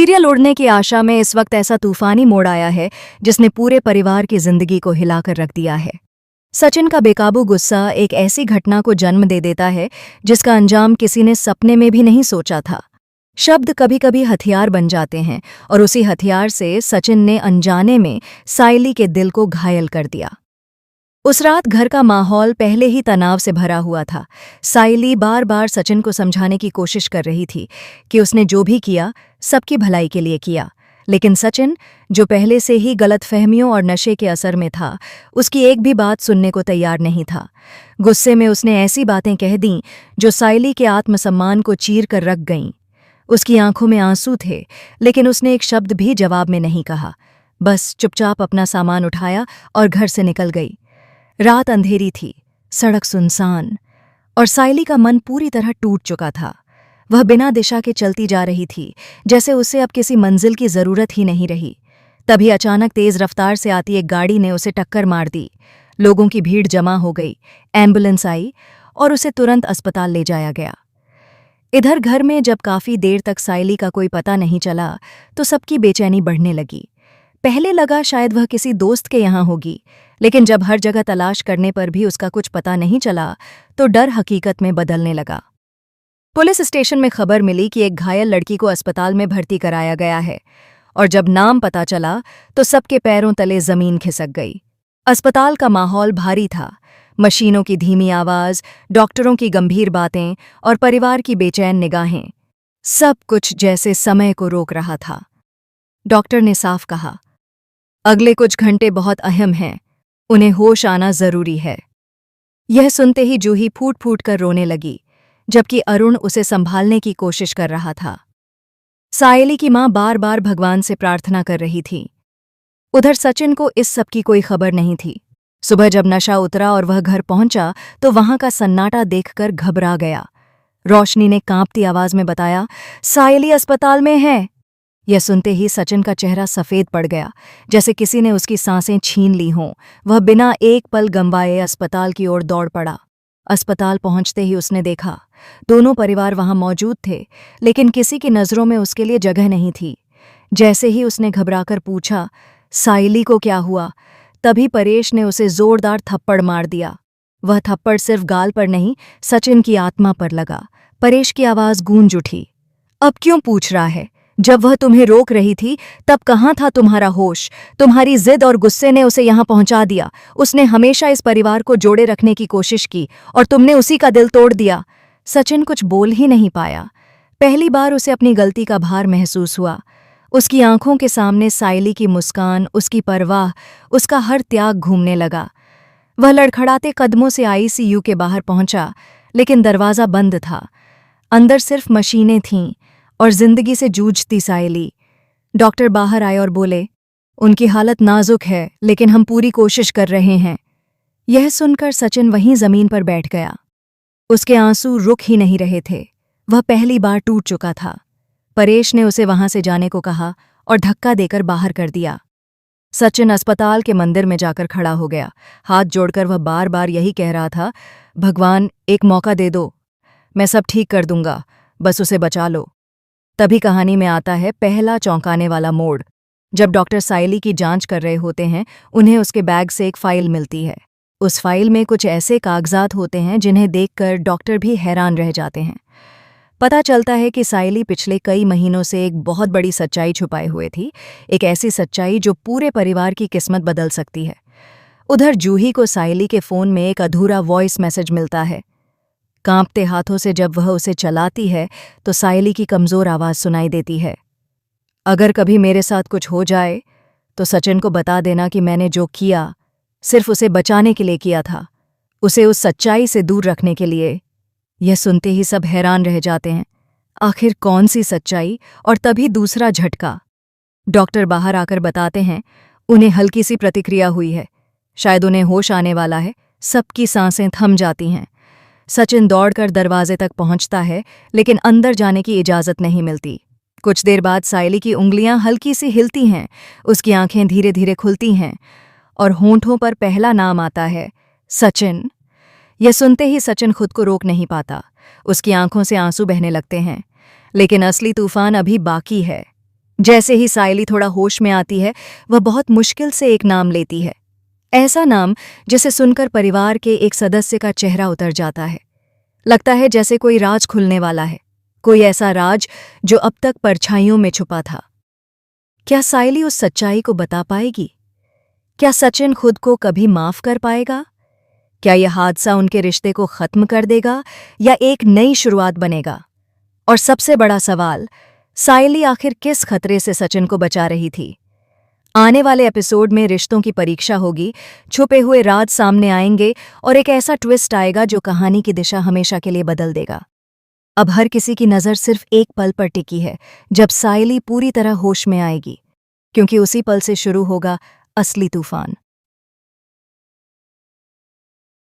Serial उड़ने की आशा में इस वक्त ऐसा तूफानी मोड़ आया है जिसने पूरे परिवार की जिंदगी को हिलाकर रख दिया है। सचिन का बेकाबू गुस्सा एक ऐसी घटना को जन्म दे देता है जिसका अंजाम किसी ने सपने में भी नहीं सोचा था। शब्द कभी कभी हथियार बन जाते हैं और उसी हथियार से सचिन ने अनजाने में सायली के दिल को घायल कर दिया। उस रात घर का माहौल पहले ही तनाव से भरा हुआ था। सायली बार बार सचिन को समझाने की कोशिश कर रही थी कि उसने जो भी किया सबकी भलाई के लिए किया, लेकिन सचिन, जो पहले से ही गलतफहमियों और नशे के असर में था, उसकी एक भी बात सुनने को तैयार नहीं था। गुस्से में उसने ऐसी बातें कह दीं जो सायली के आत्मसम्मान को चीर कर रख गईं। उसकी आंखों में आंसू थे, लेकिन उसने एक शब्द भी जवाब में नहीं कहा। बस चुपचाप अपना सामान उठाया और घर से निकल गई। रात अंधेरी थी, सड़क सुनसान, और सायली का मन पूरी तरह टूट चुका था। वह बिना दिशा के चलती जा रही थी, जैसे उसे अब किसी मंजिल की जरूरत ही नहीं रही। तभी अचानक तेज रफ्तार से आती एक गाड़ी ने उसे टक्कर मार दी। लोगों की भीड़ जमा हो गई, एम्बुलेंस आई और उसे तुरंत अस्पताल ले जाया गया। इधर घर में जब काफी देर तक सायली का कोई पता नहीं चला तो सबकी बेचैनी बढ़ने लगी। पहले लगा शायद वह किसी दोस्त के यहाँ होगी, लेकिन जब हर जगह तलाश करने पर भी उसका कुछ पता नहीं चला तो डर हकीकत में बदलने लगा। पुलिस स्टेशन में खबर मिली कि एक घायल लड़की को अस्पताल में भर्ती कराया गया है, और जब नाम पता चला तो सबके पैरों तले जमीन खिसक गई। अस्पताल का माहौल भारी था। मशीनों की धीमी आवाज, डॉक्टरों की गंभीर बातें और परिवार की बेचैन निगाहें, सब कुछ जैसे समय को रोक रहा था। डॉक्टर ने साफ कहा, अगले कुछ घंटे बहुत अहम हैं, उन्हें होश आना जरूरी है। यह सुनते ही जूही फूट फूट कर रोने लगी, जबकि अरुण उसे संभालने की कोशिश कर रहा था। सायली की मां बार बार भगवान से प्रार्थना कर रही थी। उधर सचिन को इस सब की कोई खबर नहीं थी। सुबह जब नशा उतरा और वह घर पहुंचा तो वहां का सन्नाटा देखकर घबरा गया। रोशनी ने कांपती आवाज में बताया, सायली अस्पताल में है। यह सुनते ही सचिन का चेहरा सफेद पड़ गया, जैसे किसी ने उसकी सांसें छीन ली हों। वह बिना एक पल गंवाए अस्पताल की ओर दौड़ पड़ा। अस्पताल पहुंचते ही उसने देखा दोनों परिवार वहां मौजूद थे, लेकिन किसी की नजरों में उसके लिए जगह नहीं थी। जैसे ही उसने घबराकर पूछा, सायली को क्या हुआ, तभी परेश ने उसे जोरदार थप्पड़ मार दिया। वह थप्पड़ सिर्फ गाल पर नहीं, सचिन की आत्मा पर लगा। परेश की आवाज गूंज उठी, अब क्यों पूछ रहा है? जब वह तुम्हें रोक रही थी तब कहाँ था तुम्हारा होश? तुम्हारी जिद और गुस्से ने उसे यहाँ पहुंचा दिया। उसने हमेशा इस परिवार को जोड़े रखने की कोशिश की और तुमने उसी का दिल तोड़ दिया। सचिन कुछ बोल ही नहीं पाया। पहली बार उसे अपनी गलती का भार महसूस हुआ। उसकी आंखों के सामने सायली की मुस्कान, उसकी परवाह, उसका हर त्याग घूमने लगा। वह लड़खड़ाते कदमों से आईसीयू के बाहर पहुंचा, लेकिन दरवाज़ा बंद था। अंदर सिर्फ मशीनें थीं और जिंदगी से जूझती सायली। डॉक्टर बाहर आए और बोले, उनकी हालत नाजुक है, लेकिन हम पूरी कोशिश कर रहे हैं। यह सुनकर सचिन वहीं जमीन पर बैठ गया। उसके आंसू रुक ही नहीं रहे थे। वह पहली बार टूट चुका था। परेश ने उसे वहां से जाने को कहा और धक्का देकर बाहर कर दिया। सचिन अस्पताल के मंदिर में जाकर खड़ा हो गया। हाथ जोड़कर वह बार बार यही कह रहा था, भगवान, एक मौका दे दो, मैं सब ठीक कर दूंगा, बस उसे बचा लो। तभी कहानी में आता है पहला चौंकाने वाला मोड़। जब डॉक्टर सायली की जांच कर रहे होते हैं, उन्हें उसके बैग से एक फाइल मिलती है। उस फाइल में कुछ ऐसे कागजात होते हैं जिन्हें देखकर डॉक्टर भी हैरान रह जाते हैं। पता चलता है कि सायली पिछले कई महीनों से एक बहुत बड़ी सच्चाई छुपाए हुए थी, एक ऐसी सच्चाई जो पूरे परिवार की किस्मत बदल सकती है। उधर जूही को सायली के फ़ोन में एक अधूरा वॉइस मैसेज मिलता है। कांपते हाथों से जब वह उसे चलाती है तो सायली की कमज़ोर आवाज़ सुनाई देती है, अगर कभी मेरे साथ कुछ हो जाए तो सचिन को बता देना कि मैंने जो किया सिर्फ उसे बचाने के लिए किया था, उसे उस सच्चाई से दूर रखने के लिए। यह सुनते ही सब हैरान रह जाते हैं, आखिर कौन सी सच्चाई? और तभी दूसरा झटका। डॉक्टर बाहर आकर बताते हैं, उन्हें हल्की सी प्रतिक्रिया हुई है, शायद उन्हें होश आने वाला है। सबकी सांसें थम जाती हैं। सचिन दौड़कर दरवाजे तक पहुंचता है, लेकिन अंदर जाने की इजाजत नहीं मिलती। कुछ देर बाद सायली की उंगलियां हल्की सी हिलती हैं, उसकी आंखें धीरे धीरे खुलती हैं और होंठों पर पहला नाम आता है, सचिन। यह सुनते ही सचिन खुद को रोक नहीं पाता। उसकी आंखों से आंसू बहने लगते हैं। लेकिन असली तूफान अभी बाकी है। जैसे ही सायली थोड़ा होश में आती है, वह बहुत मुश्किल से एक नाम लेती है। ऐसा नाम जिसे सुनकर परिवार के एक सदस्य का चेहरा उतर जाता है। लगता है जैसे कोई राज खुलने वाला है, कोई ऐसा राज जो अब तक परछाइयों में छुपा था। क्या सायली उस सच्चाई को बता पाएगी? क्या सचिन खुद को कभी माफ कर पाएगा? क्या यह हादसा उनके रिश्ते को खत्म कर देगा या एक नई शुरुआत बनेगा? और सबसे बड़ा सवाल, सायली आखिर किस खतरे से सचिन को बचा रही थी? आने वाले एपिसोड में रिश्तों की परीक्षा होगी, छुपे हुए राज सामने आएंगे और एक ऐसा ट्विस्ट आएगा जो कहानी की दिशा हमेशा के लिए बदल देगा। अब हर किसी की नज़र सिर्फ एक पल पर टिकी है, जब सायली पूरी तरह होश में आएगी, क्योंकि उसी पल से शुरू होगा असली तूफान।